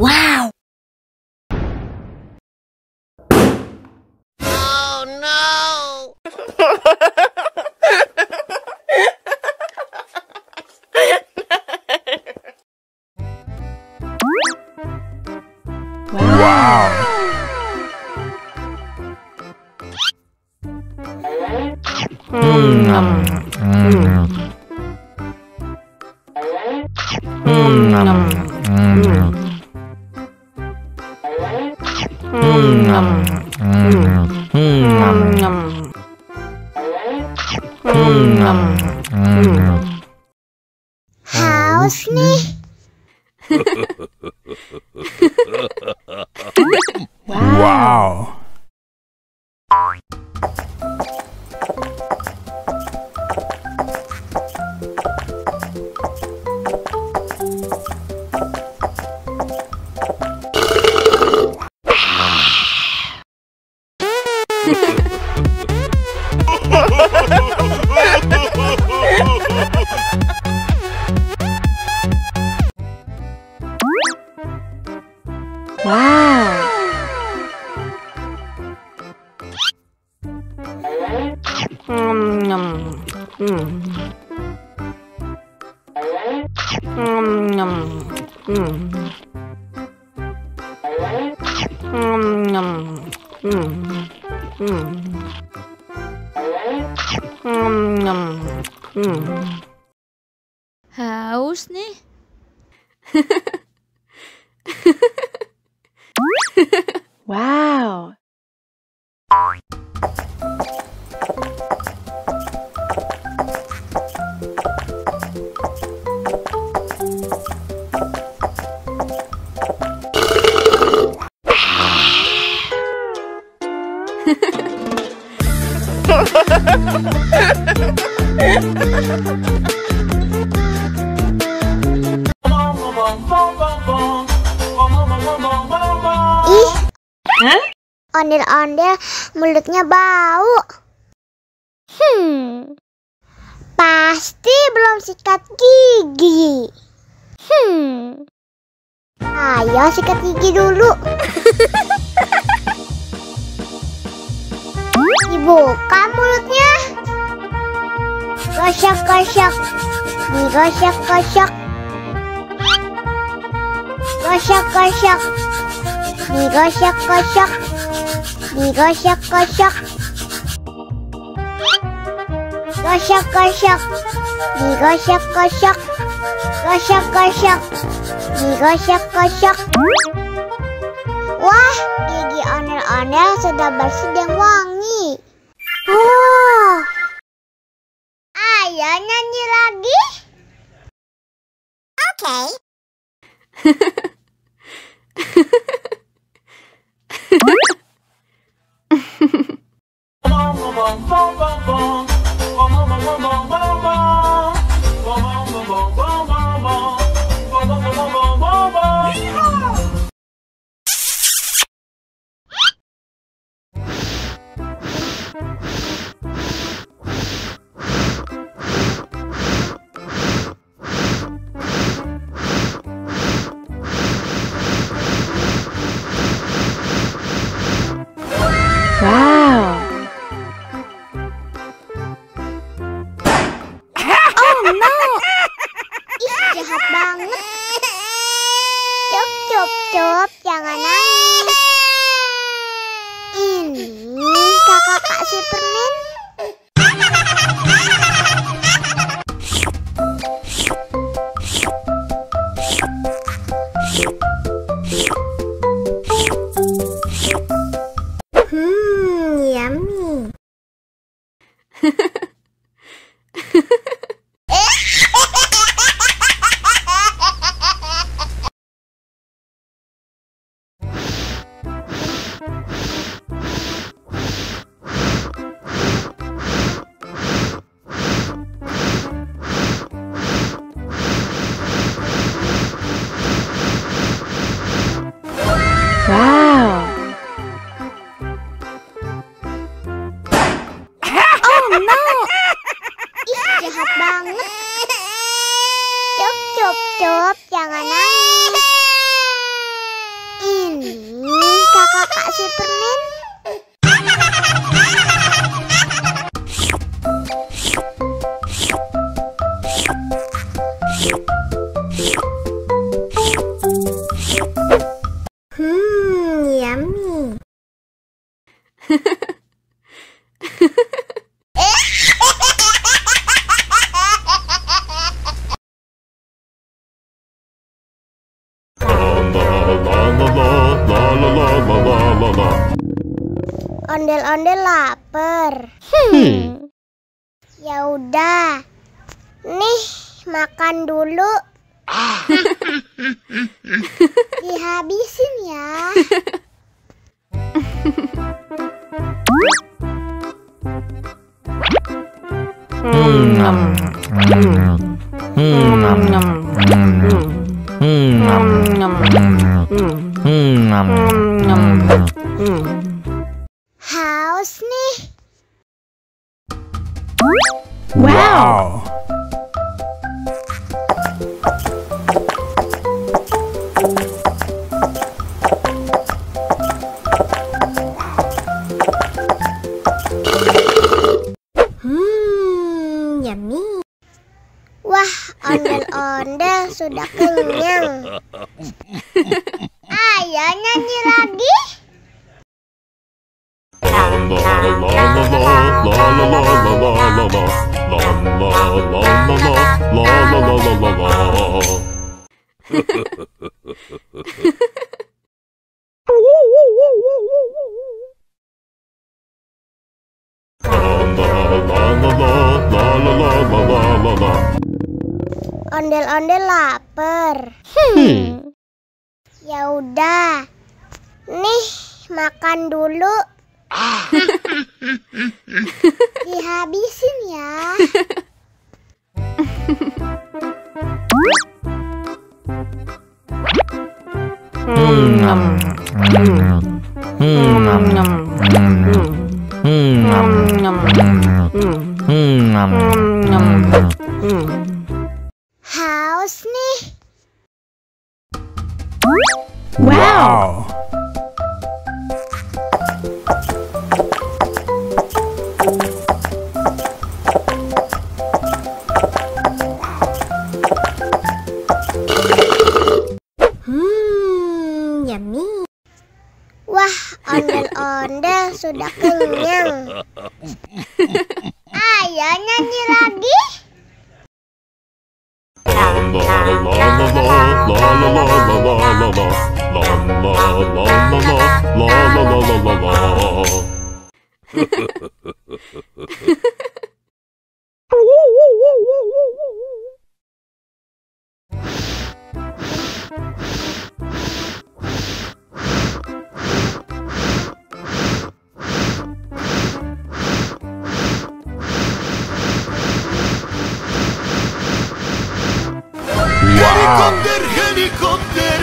Wow! Oh no! Wow! Haus nih. Wow! Haus nih. Wow. Ih, ondel-ondel mulutnya bau. Pasti belum sikat gigi. Ayo sikat gigi dulu. Dibuka mulutnya. Gosok-gosok. Digosok-gosok. Gosok-gosok. Digosok-gosok. Digosok-gosok. Gosok-gosok. Digosok-gosok. Gosok-gosok. Digosok-gosok. Wah, gigi ondel-ondel sudah bersih dan wangi. Oh, ayo nyanyi lagi. Oke. Wow. Oh no. Ih, jahat banget. Cup, jangan nangis. Ini kakak kasih permen. Yummy. Ondel-ondel lapar. Ya udah. Nih, makan dulu. Dihabisin ya. Haus nih. Wow. Yummy. Wah, ondel-ondel sudah kenyang. Ayo nyanyi lagi. Ondel-ondel lapar. Ya udah. Nih, makan dulu. Dihabisin ya. Haus nih. Wow. Yummy. Wah, ondel-ondel sudah kenyang. Ayo nyanyi lagi. Helikopter.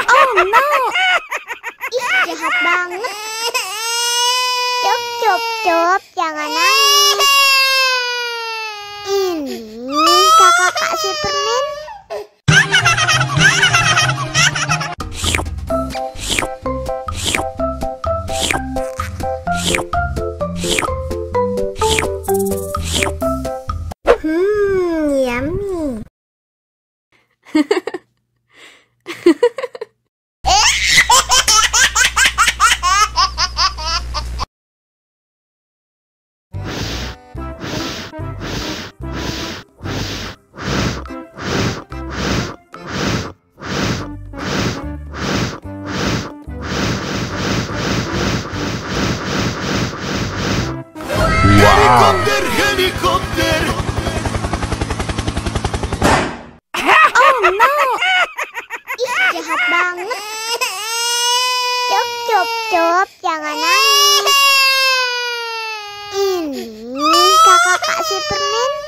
Oh no. Ih, jahat banget. Cop, cop, cop, jangan nangis. Ini kakak kasih permen. Yummy. Helikopter. Oh no. Ih, jahat banget. Cop, cop, cop, jangan nangis. Ini kakak kasih permen.